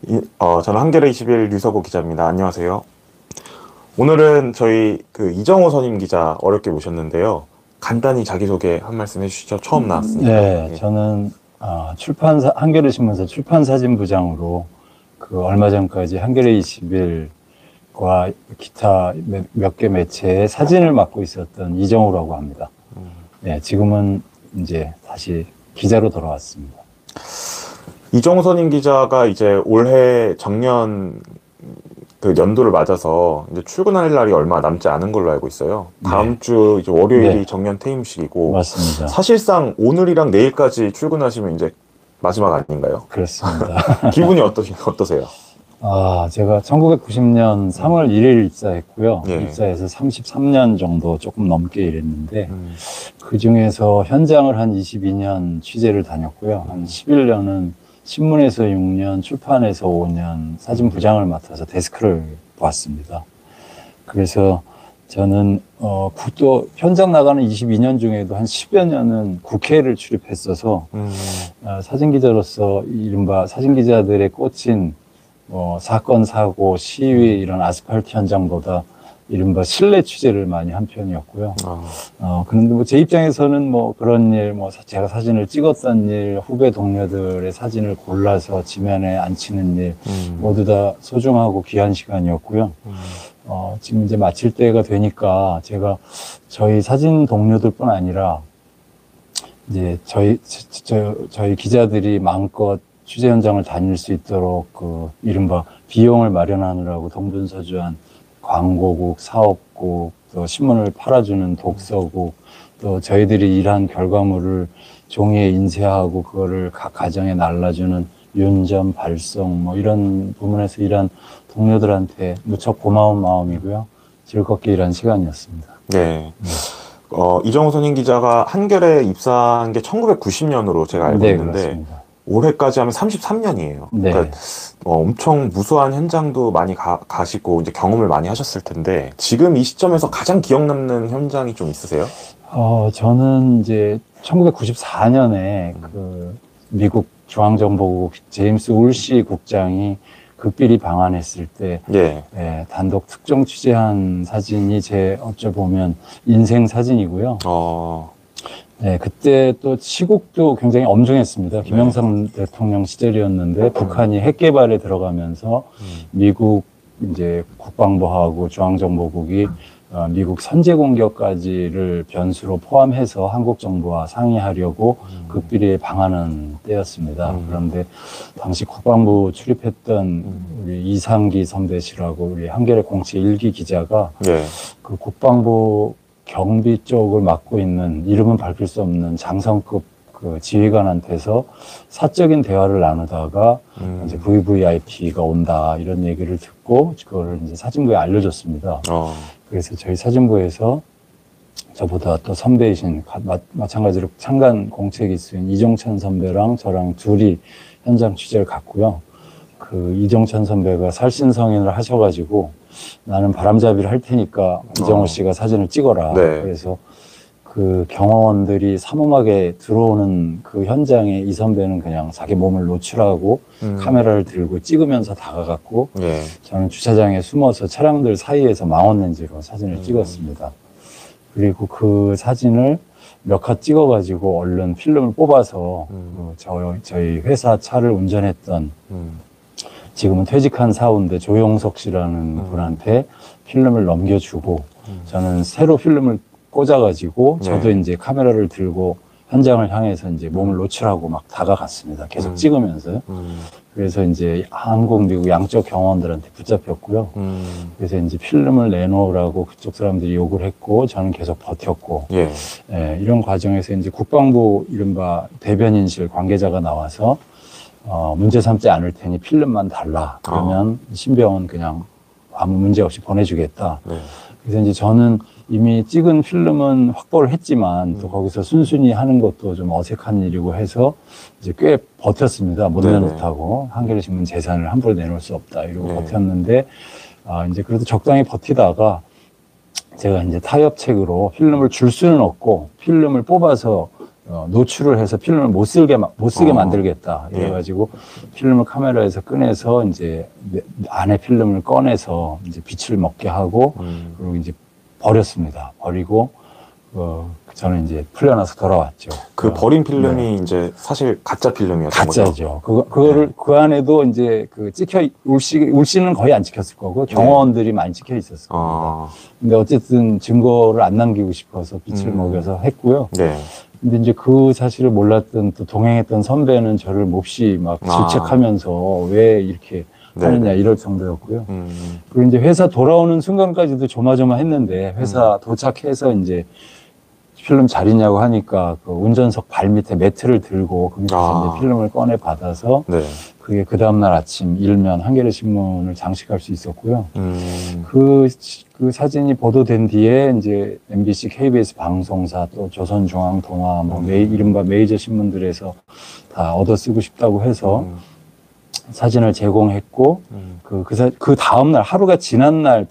저는 한겨레 21 류서구 기자입니다. 안녕하세요. 오늘은 저희 이정호 선임 기자 어렵게 모셨는데요. 간단히 자기소개 한 말씀 해주시죠. 처음 나왔으니까. 네, 예. 저는 출판사 한겨레신문사 출판사진부장으로 얼마 전까지 한겨레 21과 기타 몇 개 매체의 사진을 맡고 있었던 이정우라고 합니다. 네, 지금은 이제 다시 기자로 돌아왔습니다. 이정호 선임 기자가 이제 올해 정년 연도를 맞아서 이제 출근할 날이 얼마 남지 않은 걸로 알고 있어요. 다음 주 이제 월요일이 네. 정년 퇴임식이고 맞습니다. 사실상 오늘이랑 내일까지 출근하시면 이제 마지막 아닌가요? 그렇습니다. 기분이 어떠세요? 제가 1990년 3월 1일 입사했고요. 예. 입사해서 33년 정도 조금 넘게 일했는데, 그 중에서 현장을 한 22년 취재를 다녔고요. 한 11년은 신문에서 6년, 출판에서 5년, 사진부장을 맡아서 데스크를 보았습니다. 그래서 저는, 또 현장 나가는 22년 중에도 한 10여 년은 국회를 출입했어서, 사진기자로서 이른바 사진기자들의 꽂힌 사건, 사고, 시위 이런 아스팔트 현장보다 이른바 실내 취재를 많이 한 편이었고요. 그런데 뭐 제 입장에서는 뭐 그런 일, 제가 사진을 찍었던 일, 후배 동료들의 사진을 골라서 지면에 앉히는 일, 모두 다 소중하고 귀한 시간이었고요. 지금 이제 마칠 때가 되니까 제가 저희 사진 동료들뿐 아니라 이제 저희 기자들이 마음껏 취재 현장을 다닐 수 있도록 이른바 비용을 마련하느라고 동분서주한 광고국, 사업국, 또 신문을 팔아주는 독서국, 또 저희들이 일한 결과물을 종이에 인쇄하고 그거를 각 가정에 날라주는 윤점, 발송 이런 부분에서 일한 동료들한테 무척 고마운 마음이고요. 즐겁게 일한 시간이었습니다. 네. 이정호 선임 기자가 한겨레에 입사한 게 1990년으로 제가 알고 있는데 그렇습니다. 올해까지 하면 33년이에요. 네. 그러니까 엄청 무수한 현장도 많이 가시고 이제 경험을 많이 하셨을 텐데 지금 이 시점에서 가장 기억 남는 현장이 좀 있으세요? 저는 이제 1994년에 미국 중앙정보국 제임스 울시 국장이 극비리 방한했을 때 예. 단독 특종 취재한 사진이 제 어쩌보면 인생 사진이고요. 네, 그때 또 시국도 굉장히 엄중했습니다. 김영삼 대통령 시절이었는데 북한이 핵 개발에 들어가면서 미국 이제 국방부하고 중앙정보국이 미국 선제 공격까지를 변수로 포함해서 한국 정부와 상의하려고 극비리에 방하는 때였습니다. 그런데 당시 국방부 출입했던 우리 이상기 선배시라고 우리 한겨레 공채 1기 기자가 그 국방부 경비 쪽을 맡고 있는 이름은 밝힐 수 없는 장성급 지휘관한테서 사적인 대화를 나누다가 이제 VVIP가 온다 이런 얘기를 듣고 그거를 이제 사진부에 알려줬습니다. 그래서 저희 사진부에서 저보다 또 선배이신 마찬가지로 창간 공채 기수인 이종찬 선배랑 저랑 둘이 현장 취재를 갔고요. 이종찬 선배가 살신성인을 하셔가지고 나는 바람잡이를 할 테니까 이정호 씨가 사진을 찍어라. 그래서 그 경호원들이 삼엄하게 들어오는 그 현장에 이 선배는 그냥 자기 몸을 노출하고 카메라를 들고 찍으면서 다가갔고 저는 주차장에 숨어서 차량들 사이에서 망원 렌즈로 사진을 찍었습니다. 그리고 그 사진을 몇 컷 찍어가지고 얼른 필름을 뽑아서 저희 회사 차를 운전했던 지금은 퇴직한 사원인데 조용석 씨라는 분한테 필름을 넘겨주고 저는 새로 필름을 꽂아가지고 저도 이제 카메라를 들고 현장을 향해서 이제 몸을 노출하고 막 다가갔습니다. 계속 찍으면서요. 그래서 이제 한국, 미국 양쪽 경호원들한테 붙잡혔고요. 그래서 이제 필름을 내놓으라고 그쪽 사람들이 요구를 했고 저는 계속 버텼고 이런 과정에서 이제 국방부 이른바 대변인실 관계자가 나와서 문제 삼지 않을 테니 필름만 달라. 그러면 신병은 그냥 아무 문제 없이 보내주겠다. 그래서 이제 저는 이미 찍은 필름은 확보를 했지만 또 거기서 순순히 하는 것도 좀 어색한 일이고 해서 이제 꽤 버텼습니다. 못 내놓다고. 한겨레신문 재산을 함부로 내놓을 수 없다. 이러고 버텼는데, 이제 그래도 적당히 버티다가 제가 이제 타협책으로 필름을 줄 수는 없고 필름을 뽑아서 노출을 해서 필름을 못 쓰게 만들겠다. 예. 이래가지고 필름을 카메라에서 꺼내서 이제 안에 필름을 꺼내서 이제 빛을 먹게 하고 그리고 이제 버렸습니다. 버리고 저는 이제 풀려나서 돌아왔죠. 그 버린 필름이 네. 이제 사실 가짜 필름이었던 거죠. 가짜죠. 그거를 네. 그 안에도 이제 울씨는 거의 안 찍혔을 거고 경호원들이 많이 찍혀 있었을 겁니다. 근데 어쨌든 증거를 안 남기고 싶어서 빛을 먹여서 했고요. 네. 근데 이제 그 사실을 몰랐던 또 동행했던 선배는 저를 몹시 막 질책하면서 왜 이렇게 하느냐 이럴 정도였고요. 그리고 이제 회사 돌아오는 순간까지도 조마조마했는데 회사 도착해서 이제 필름 잘 있냐고 하니까 그 운전석 발 밑에 매트를 들고 거기서 이제 필름을 꺼내 받아서 네. 그게 그 다음날 아침 일면 한겨레 신문을 장식할 수 있었고요. 그 사진이 보도된 뒤에 이제 MBC, KBS 방송사 또 조선중앙통화 뭐 이른바 메이저 신문들에서 다 얻어 쓰고 싶다고 해서 사진을 제공했고 그 다음날 하루가 지난 날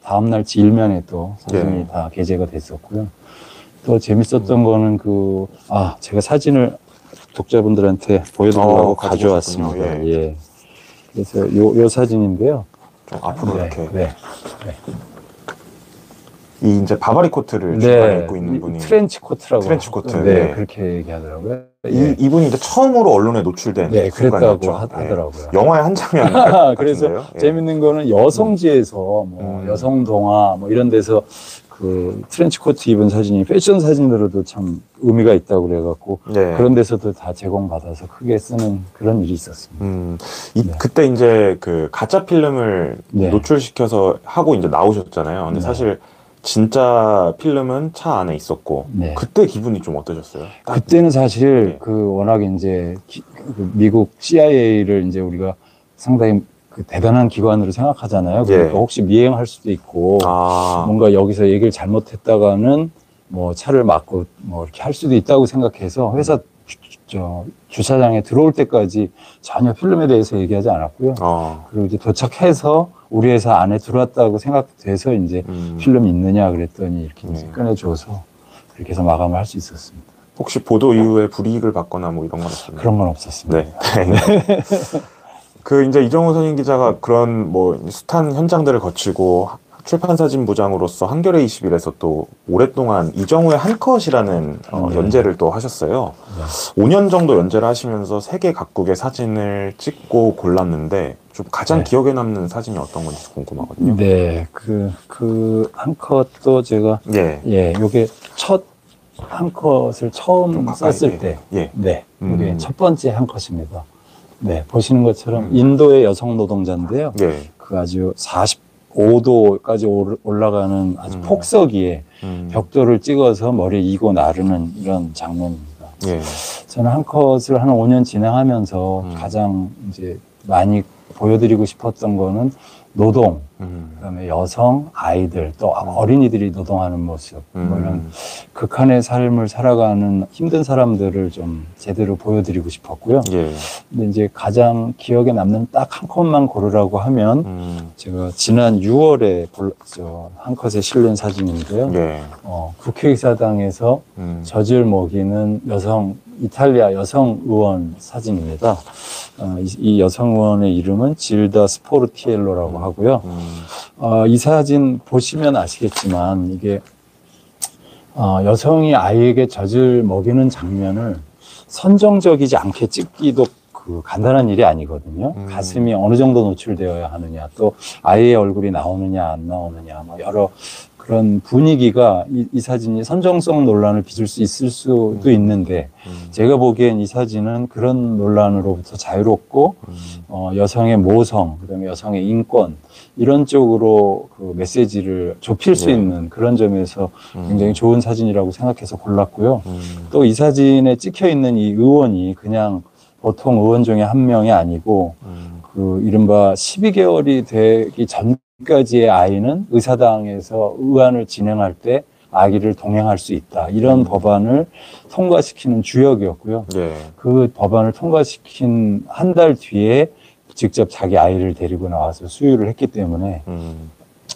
다음날 일면에 또 사진이 다 게재가 됐었고요. 또 재밌었던 거는 제가 사진을 독자분들한테 보여드리려고 가져왔습니다. 예. 그래서 요 사진인데요. 좀 앞으로 이렇게. 네. 이 이제 바바리 코트를 중간에 입고 있는 분이. 트렌치 코트라고. 트렌치 코트. 네. 그렇게 얘기하더라고요. 이분이 이제 처음으로 언론에 노출된. 네, 그랬다고 순간이었죠. 하더라고요. 영화의 한 장면. 그래서 재밌는 거는 여성지에서 뭐 여성 동화 뭐 이런 데서 그 트렌치 코트 입은 사진이 패션 사진으로도 참 의미가 있다고 그래갖고 그런 데서도 다 제공받아서 크게 쓰는 그런 일이 있었습니다. 그때 이제 그 가짜 필름을 노출시켜서 하고 이제 나오셨잖아요. 근데 사실 진짜 필름은 차 안에 있었고 그때 기분이 좀 어떠셨어요? 그때는 사실 워낙 이제 미국 CIA를 이제 우리가 상당히 대단한 기관으로 생각하잖아요. 그러니까 혹시 미행할 수도 있고 뭔가 여기서 얘기를 잘못했다가는 뭐 차를 막고 뭐 이렇게 할 수도 있다고 생각해서 회사 주차장에 들어올 때까지 전혀 필름에 대해서 얘기하지 않았고요. 그리고 이제 도착해서 우리 회사 안에 들어왔다고 생각돼서 이제 필름이 있느냐 그랬더니 이렇게 이제 꺼내줘서 그렇게 해서 마감을 할 수 있었습니다. 혹시 보도 이후에 불이익을 받거나 뭐 이런 건 없었나요? 그런 건 없었습니다. 네. 이제 이정우 선임 기자가 그런 뭐 숱한 현장들을 거치고 출판사진부장으로서 한겨레 21에서 또 오랫동안 이정우의 한 컷이라는 연재를 또 하셨어요. 5년 정도 연재를 하시면서 세계 각국의 사진을 찍고 골랐는데 좀 가장 기억에 남는 사진이 어떤 건지 궁금하거든요. 네, 그 한 컷도 제가 요게 첫 한 컷을 처음 썼을 때, 이게 첫 번째 한 컷입니다. 네, 보시는 것처럼 인도의 여성 노동자인데요. 그 아주 45도까지 올라가는 아주 폭서기에 벽돌을 찍어서 머리에 이고 나르는 이런 장면입니다. 저는 한 컷을 한 5년 진행하면서 가장 이제 많이 보여드리고 싶었던 거는 노동, 그다음에 여성, 아이들, 또 어린이들이 노동하는 모습, 뭐 이런 극한의 삶을 살아가는 힘든 사람들을 좀 제대로 보여드리고 싶었고요. 근데 이제 가장 기억에 남는 딱 한 컷만 고르라고 하면 제가 지난 6월에 한 컷에 실린 사진인데요. 국회의사당에서 젖을 먹이는 이탈리아 여성 의원 사진입니다. 이 여성 의원의 이름은 질다 스포르티엘로라고 하고요. 이 사진 보시면 아시겠지만 이게 여성이 아이에게 젖을 먹이는 장면을 선정적이지 않게 찍기도 간단한 일이 아니거든요. 가슴이 어느 정도 노출되어야 하느냐, 또 아이의 얼굴이 나오느냐 안 나오느냐, 뭐 여러 그런 분위기가 이 사진이 선정성 논란을 빚을 수 있을 수도 있는데 제가 보기엔 이 사진은 그런 논란으로부터 자유롭고 여성의 모성, 그다음에 여성의 인권 이런 쪽으로 그 메시지를 좁힐 수 있는 그런 점에서 굉장히 좋은 사진이라고 생각해서 골랐고요. 또 이 사진에 찍혀 있는 이 의원이 그냥 보통 의원 중에 한 명이 아니고 그 이른바 12개월이 되기 전까지의 아이는 의사당에서 의안을 진행할 때 아기를 동행할 수 있다. 이런 법안을 통과시키는 주역이었고요. 그 법안을 통과시킨 한 달 뒤에 직접 자기 아이를 데리고 나와서 수유를 했기 때문에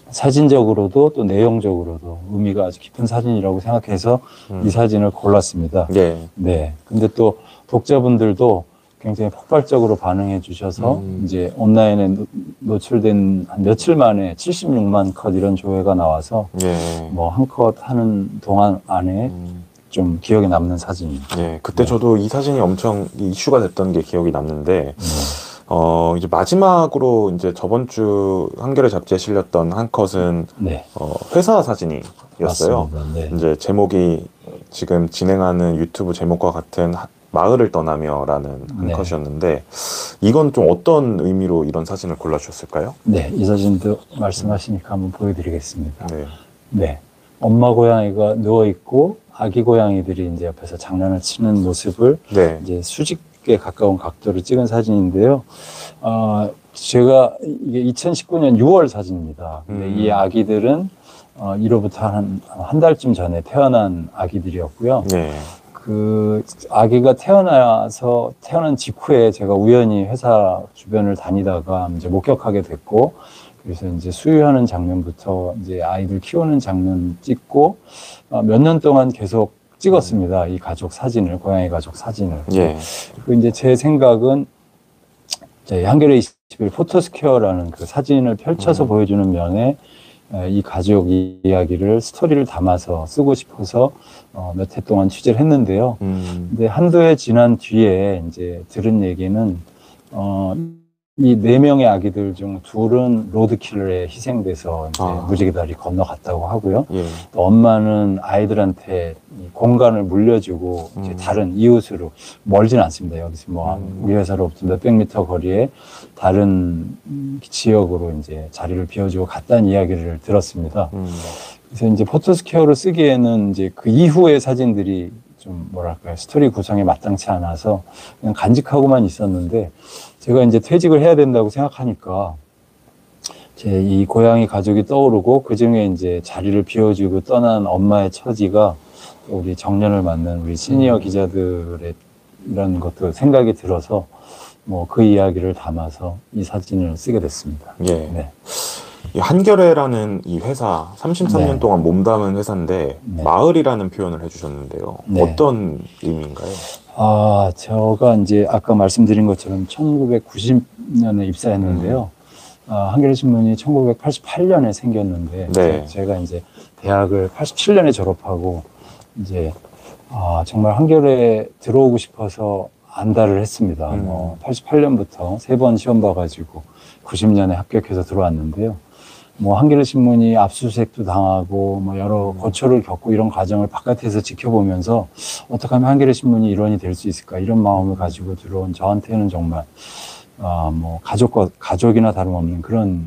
사진적으로도 또 내용적으로도 의미가 아주 깊은 사진이라고 생각해서 이 사진을 골랐습니다. 예. 네. 근데 또 독자분들도 굉장히 폭발적으로 반응해 주셔서 이제 온라인에 노출된 한 며칠 만에 76만 컷 이런 조회가 나와서 예. 뭐 한 컷 하는 동안 안에 좀 기억에 남는 사진입니다. 예. 그때 저도 이 사진이 엄청 이슈가 됐던 게 기억이 남는데, 이제 마지막으로 이제 저번 주 한겨레 잡지에 실렸던 한 컷은 네. 회사 사진이었어요. 맞습니다. 네. 이제 제목이 지금 진행하는 유튜브 제목과 같은 마을을 떠나며라는 한 네. 컷이었는데, 이건 좀 어떤 의미로 이런 사진을 골라주셨을까요? 네, 이 사진도 말씀하시니까 한번 보여드리겠습니다. 네. 네. 엄마 고양이가 누워있고 아기 고양이들이 이제 옆에서 장난을 치는 모습을 네. 이제 수직에 가까운 각도로 찍은 사진인데요. 제가 이게 2019년 6월 사진입니다. 근데 이 아기들은 이로부터 한 달쯤 전에 태어난 아기들이었고요. 네. 그 아기가 태어난 직후에 제가 우연히 회사 주변을 다니다가 이제 목격하게 됐고, 그래서 이제 수유하는 장면부터 이제 아이들 키우는 장면 찍고 몇 년 동안 계속 찍었습니다. 이 가족 사진을, 고양이 가족 사진을. 예. 그리고 이제 제 생각은 저희 한겨레 21 포토스퀘어라는 그 사진을 펼쳐서 보여주는 면에 이 가족 이야기를 스토리를 담아서 쓰고 싶어서 몇 해 동안 취재를 했는데요. 근데 한두 해 지난 뒤에 이제 들은 얘기는 이 4명의 아기들 중 2은 로드킬러에 희생돼서 이제 무지개 다리 건너갔다고 하고요. 예. 또 엄마는 아이들한테 이 공간을 물려주고 이제 다른 이웃으로 멀진 않습니다. 여기서 뭐 우리 회사로부터 몇백 미터 거리에 다른 지역으로 이제 자리를 비워주고 갔다는 이야기를 들었습니다. 그래서 이제 포토스퀘어를 쓰기에는 이제 그 이후의 사진들이 좀 뭐랄까요, 스토리 구성에 마땅치 않아서 그냥 간직하고만 있었는데, 제가 이제 퇴직을 해야 된다고 생각하니까 제 이 고양이 가족이 떠오르고 그 중에 이제 자리를 비워주고 떠난 엄마의 처지가 우리 정년을 맞는 우리 시니어 기자들의 이런 것도 생각이 들어서 뭐 그 이야기를 담아서 이 사진을 쓰게 됐습니다. 예. 네. 이 한겨레라는 이 회사 33년 네. 동안 몸담은 회사인데 네. 마을이라는 표현을 해주셨는데요. 네. 어떤 의미인가요? 제가 이제 아까 말씀드린 것처럼 1990년에 입사했는데요. 한겨레 신문이 1988년에 생겼는데, 네. 제가 이제 대학을 87년에 졸업하고 이제 정말 한겨레에 들어오고 싶어서 안달을 했습니다. 88년부터 3번 시험 봐가지고 90년에 합격해서 들어왔는데요. 뭐 한겨레 신문이 압수수색도 당하고 뭐 여러 고초를 겪고 이런 과정을 바깥에서 지켜보면서 어떻게 하면 한겨레 신문이 일원이 될 수 있을까, 이런 마음을 가지고 들어온 저한테는 정말 뭐 가족이나 다름없는 그런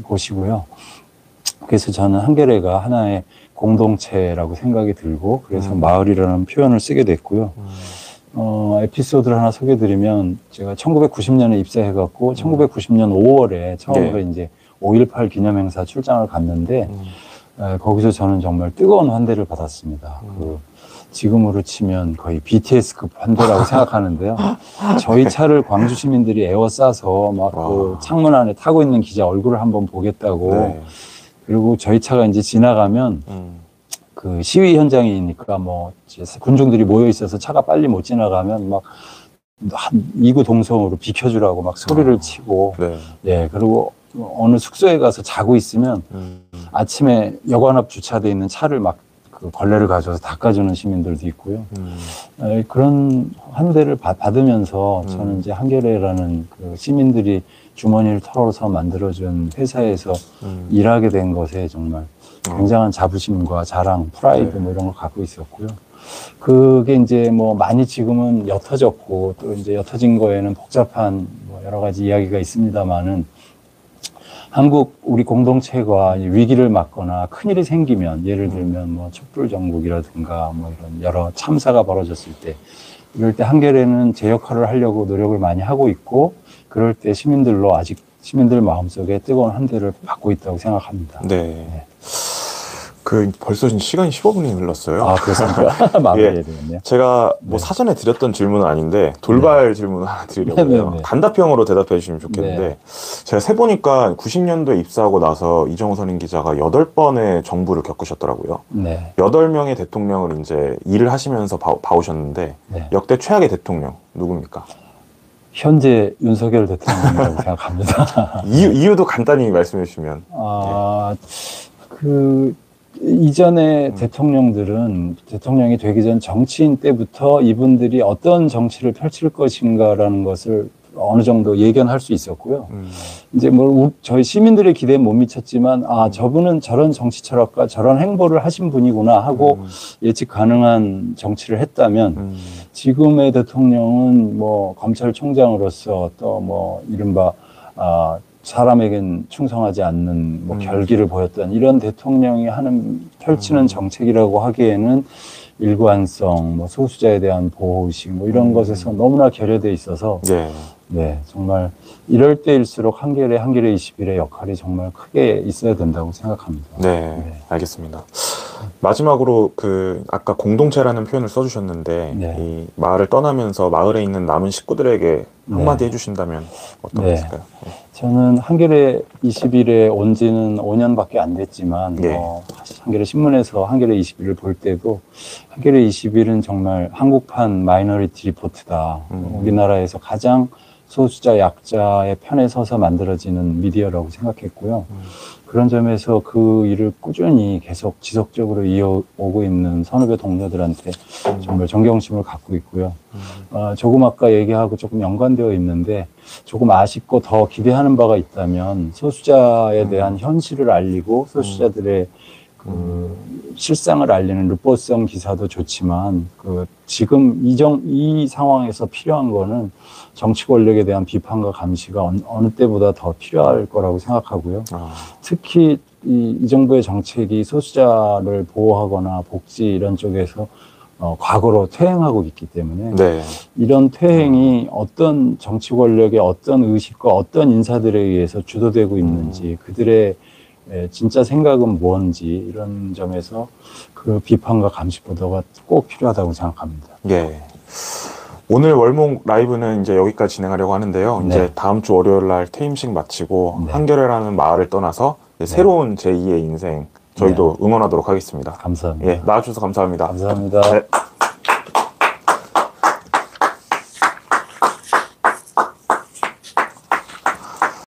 곳이고요. 그래서 저는 한겨레가 하나의 공동체라고 생각이 들고, 그래서 마을이라는 표현을 쓰게 됐고요. 에피소드를 하나 소개드리면, 제가 1990년에 입사해갖고 1990년 5월에 처음으로 네. 이제 5.18 기념행사 출장을 갔는데, 거기서 저는 정말 뜨거운 환대를 받았습니다. 지금으로 치면 거의 BTS급 환대라고 생각하는데요. 저희 차를 광주 시민들이 에워싸서 막 그 창문 안에 타고 있는 기자 얼굴을 한번 보겠다고. 네. 그리고 저희 차가 이제 지나가면 그 시위 현장이니까 뭐 군중들이 모여 있어서 차가 빨리 못 지나가면 막 한 이구동성으로 비켜주라고 막 소리를 치고, 네. 예, 그리고 어느 숙소에 가서 자고 있으면 아침에 여관 앞 주차돼 있는 차를 막 그 걸레를 가져와서 닦아주는 시민들도 있고요. 그런 환대를 받으면서 저는 이제 한겨레라는 그 시민들이 주머니를 털어서 만들어준 회사에서 일하게 된 것에 정말 굉장한 자부심과 자랑, 프라이드 뭐 이런 걸 갖고 있었고요. 그게 이제 뭐 많이 지금은 옅어졌고, 또 이제 옅어진 거에는 복잡한 뭐 여러 가지 이야기가 있습니다만은, 한국 우리 공동체가 위기를 맞거나 큰일이 생기면, 예를 들면 뭐 촛불 정국이라든가 뭐 이런 여러 참사가 벌어졌을 때, 이럴 때 한겨레는 제 역할을 하려고 노력을 많이 하고 있고, 그럴 때 시민들로 아직 시민들 마음속에 뜨거운 환대를 받고 있다고 생각합니다. 네. 벌써 시간이 15분이 흘렀어요. 아, 그렇습니까? 마무리해야 예, 되겠네요. 제가 뭐 네. 사전에 드렸던 질문은 아닌데 돌발 질문을 하나 드리려고요. 네. 단답형으로 대답해 주시면 좋겠는데 네. 제가 세보니까 90년도에 입사하고 나서 이정우 선임 기자가 8번의 정부를 겪으셨더라고요. 네. 8명의 대통령을 이제 일을 하시면서 봐오셨는데 네. 역대 최악의 대통령 누굽니까? 현재 윤석열 대통령이라고 생각합니다. 이유도 간단히 말씀해 주시면. 이전에 대통령이 되기 전 정치인 때부터 이분들이 어떤 정치를 펼칠 것인가라는 것을 어느 정도 예견할 수 있었고요. 이제 저희 시민들의 기대에 못 미쳤지만, 저분은 저런 정치 철학과 저런 행보를 하신 분이구나 하고 예측 가능한 정치를 했다면, 지금의 대통령은 검찰총장으로서 또 이른바, 사람에겐 충성하지 않는 결기를 보였던 이런 대통령이 펼치는 정책이라고 하기에는 일관성, 소수자에 대한 보호의식 이런 것에서 너무나 결여돼 있어서 네, 정말 이럴 때일수록 한겨레 21의 역할이 정말 크게 있어야 된다고 생각합니다. 네. 알겠습니다. 마지막으로 아까 공동체라는 표현을 써주셨는데 이 마을을 떠나면서 마을에 있는 남은 식구들에게 한마디 해주신다면 어떤 게 있을까요? 저는 한겨레 21에 온 지는 5년밖에 안 됐지만 한겨레 신문에서 한겨레 21을 볼 때도 한겨레 21은 정말 한국판 마이너리티 리포트다. 우리나라에서 가장 소수자 약자의 편에 서서 만들어지는 미디어라고 생각했고요. 그런 점에서 그 일을 꾸준히 계속 지속적으로 이어오고 있는 선후배 동료들한테 정말 존경심을 갖고 있고요. 조금 아까 얘기하고 조금 연관되어 있는데 조금 아쉽고 더 기대하는 바가 있다면 소수자에 대한 현실을 알리고 소수자들의 실상을 알리는 루포성 기사도 좋지만 지금 이 상황에서 필요한 거는 정치 권력에 대한 비판과 감시가 어느 때보다 더 필요할 거라고 생각하고요. 특히 이 정부의 정책이 소수자를 보호하거나 복지 이런 쪽에서 과거로 퇴행하고 있기 때문에 이런 퇴행이 어떤 정치 권력의 어떤 의식과 어떤 인사들에 의해서 주도되고 있는지 그들의 진짜 생각은 뭔지 이런 점에서 그 비판과 감시 보도가 꼭 필요하다고 생각합니다. 오늘 월목 라이브는 이제 여기까지 진행하려고 하는데요. 이제 다음 주 월요일 날 퇴임식 마치고 한겨레라는 마을을 떠나서 새로운 제2의 인생 저희도 응원하도록 하겠습니다. 감사합니다. 나와주셔서 감사합니다. 감사합니다.